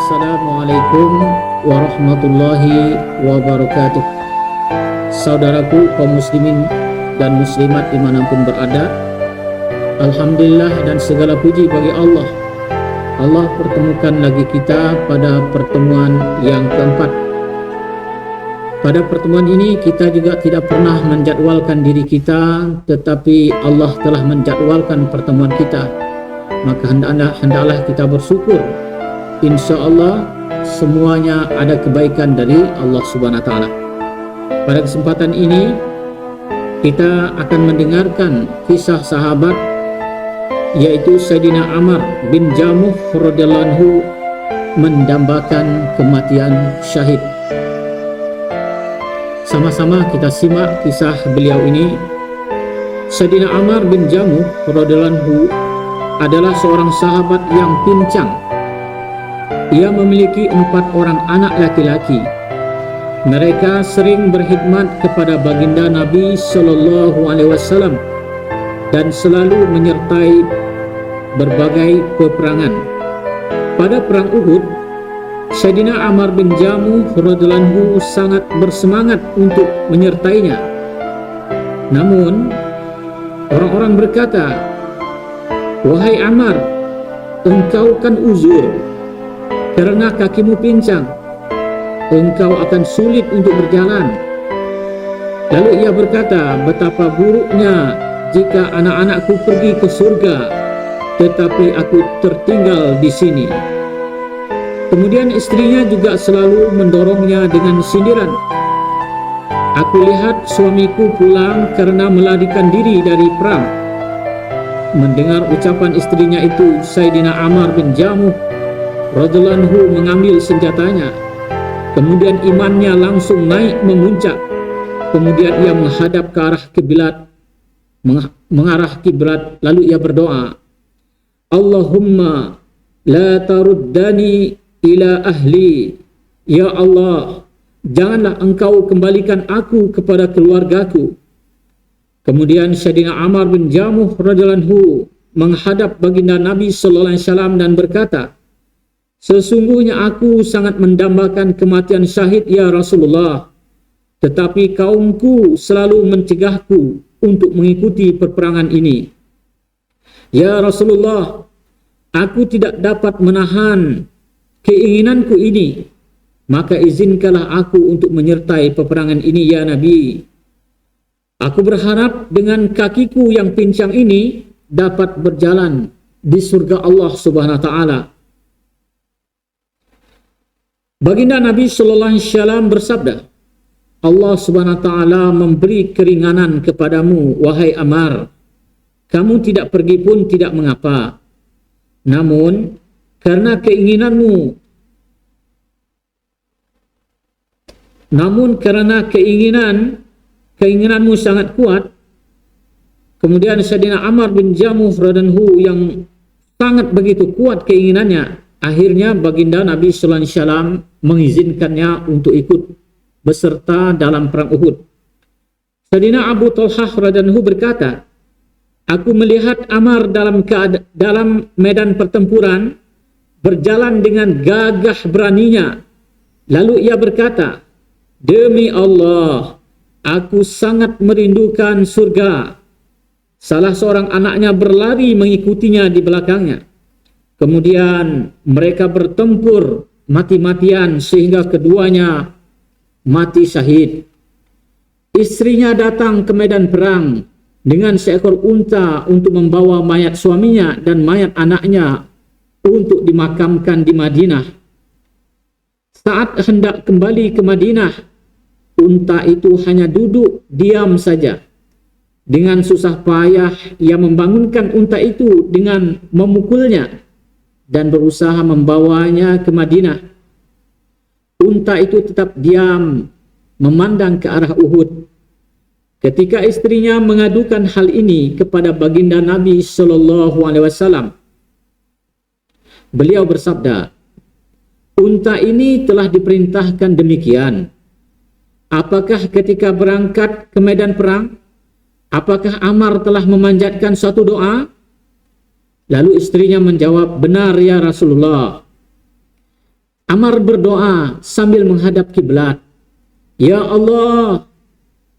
Assalamualaikum warahmatullahi wabarakatuh. Saudaraku kaum muslimin dan muslimat dimanapun berada, alhamdulillah dan segala puji bagi Allah. Allah pertemukan lagi kita pada pertemuan yang keempat. Pada pertemuan ini kita juga tidak pernah menjadwalkan diri kita, tetapi Allah telah menjadwalkan pertemuan kita. Maka hendaklah kita bersyukur. Insya Allah semuanya ada kebaikan dari Allah Subhanahu Wa Taala. Pada kesempatan ini kita akan mendengarkan kisah sahabat, yaitu Sayyidina Ammar bin Jamuh radhiyallahu anhu mendambakan kematian syahid. Sama-sama kita simak kisah beliau ini. Sayyidina Ammar bin Jamuh radhiyallahu anhu adalah seorang sahabat yang pincang. Ia memiliki 4 orang anak laki-laki. Mereka sering berkhidmat kepada baginda Nabi Sallallahu Alaihi Wasallam dan selalu menyertai berbagai peperangan. Pada perang Uhud, Sayyidina Ammar bin Jamuh radhiyallahu anhu sangat bersemangat untuk menyertainya. Namun, orang-orang berkata, "Wahai Ammar, engkau kan uzur karena kakimu pincang, engkau akan sulit untuk berjalan." Lalu ia berkata, "Betapa buruknya jika anak-anakku pergi ke surga, tetapi aku tertinggal di sini." Kemudian istrinya juga selalu mendorongnya dengan sindiran, "Aku lihat suamiku pulang karena melarikan diri dari perang." Mendengar ucapan istrinya itu, Sayyidina Ammar bin Jamuh radhiyallahu anhu mengambil senjatanya. Kemudian imannya langsung naik memuncak. Kemudian ia menghadap ke arah kiblat, mengarah kiblat, lalu ia berdoa, "Allahumma la taruddani ila ahli." Ya Allah, janganlah engkau kembalikan aku kepada keluargaku. Kemudian Sayyidina Ammar bin Jamuh radhiyallahu anhu menghadap baginda Nabi sallallahu alaihi wasallam dan berkata, "Sesungguhnya aku sangat mendambakan kematian syahid ya Rasulullah, tetapi kaumku selalu mencegahku untuk mengikuti peperangan ini. Ya Rasulullah, aku tidak dapat menahan keinginanku ini, maka izinkanlah aku untuk menyertai peperangan ini ya Nabi. Aku berharap dengan kakiku yang pincang ini dapat berjalan di surga Allah Subhanahu Wa Taala." Baginda Nabi sallallahu alaihi wasallam bersabda, "Allah Subhanahu Wa Taala memberi keringanan kepadamu wahai Ammar. Kamu tidak pergi pun tidak mengapa. Namun karena keinginanmu sangat kuat." Kemudian Sayyidina Ammar bin Jamuh radhiyallahu anhu yang sangat begitu kuat keinginannya, akhirnya baginda Nabi sallallahu alaihi wasallam mengizinkannya untuk ikut beserta dalam perang Uhud. Sayyidina Abu Talhah radhiyallahu anhu berkata, "Aku melihat Ammar dalam medan pertempuran berjalan dengan gagah beraninya. Lalu ia berkata, 'Demi Allah, aku sangat merindukan surga.' Salah seorang anaknya berlari mengikutinya di belakangnya. Kemudian mereka bertempur mati-matian sehingga keduanya mati syahid. Istrinya datang ke medan perang dengan seekor unta untuk membawa mayat suaminya dan mayat anaknya untuk dimakamkan di Madinah. Saat hendak kembali ke Madinah, unta itu hanya duduk diam saja. Dengan susah payah ia membangunkan unta itu dengan memukulnya dan berusaha membawanya ke Madinah. Unta itu tetap diam, memandang ke arah Uhud. Ketika istrinya mengadukan hal ini kepada baginda Nabi sallallahu alaihi wasallam, beliau bersabda, "Unta ini telah diperintahkan demikian. Apakah ketika berangkat ke medan perang, apakah Ammar telah memanjatkan suatu doa?" Lalu istrinya menjawab, "Benar ya Rasulullah." Ammar berdoa sambil menghadap kiblat, "Ya Allah,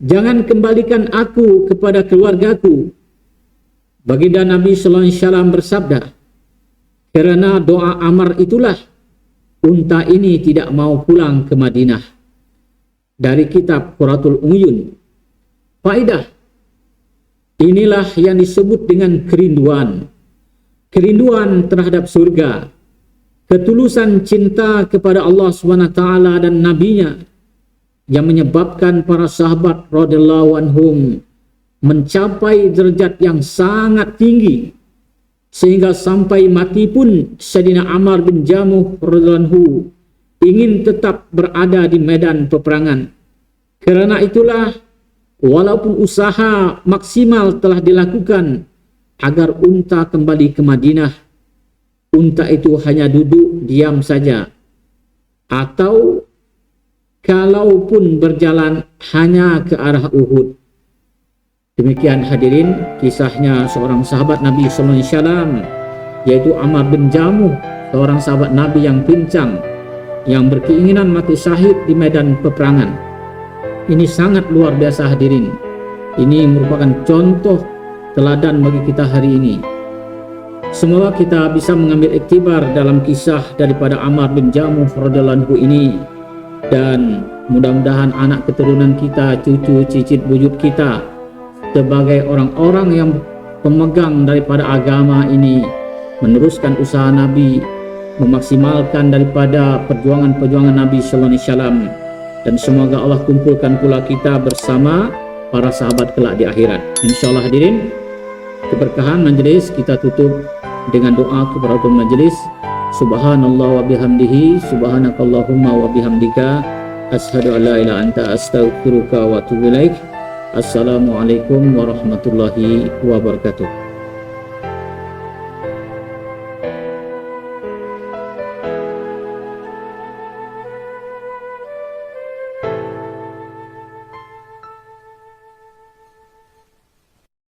jangan kembalikan aku kepada keluargaku." Baginda Nabi sallallahu alaihi wasallam bersabda, "Karena doa Ammar itulah unta ini tidak mau pulang ke Madinah." Dari kitab Qurratul Uyun. Faedah, inilah yang disebut dengan kerinduan. Kerinduan terhadap surga, ketulusan cinta kepada Allah SWT dan Nabi-Nya yang menyebabkan para sahabat radhiyallahu anhum mencapai derajat yang sangat tinggi, sehingga sampai mati pun Sayyidina Ammar bin Jamuh radhiyallahu anhu ingin tetap berada di medan peperangan. Karena itulah, walaupun usaha maksimal telah dilakukan agar unta kembali ke Madinah, unta itu hanya duduk diam saja, atau kalaupun berjalan hanya ke arah Uhud. Demikian hadirin kisahnya seorang sahabat Nabi sallallahu alaihi wasallam, yaitu Ammar bin Jamuh, seorang sahabat Nabi yang pincang, yang berkeinginan mati syahid di medan peperangan. Ini sangat luar biasa hadirin. Ini merupakan contoh teladan bagi kita hari ini. Semoga kita bisa mengambil iktibar dalam kisah daripada Ammar bin Jamuh radhiyallahu anhu ini, dan mudah-mudahan anak keturunan kita, cucu cicit buyut kita, sebagai orang-orang yang pemegang daripada agama ini, meneruskan usaha Nabi, memaksimalkan daripada perjuangan-perjuangan Nabi sallallahu alaihi wasallam, dan semoga Allah kumpulkan pula kita bersama para sahabat kelak di akhirat. Insyaallah hadirin, keberkahan majelis kita tutup dengan doa kifaratul majelis. Subhanallah wa bihamdihi, subhanakallahumma wa bihamdika, asyhadu an la ilaha anta astaghfiruka wa atubu ilaik. Assalamualaikum warahmatullahi wabarakatuh.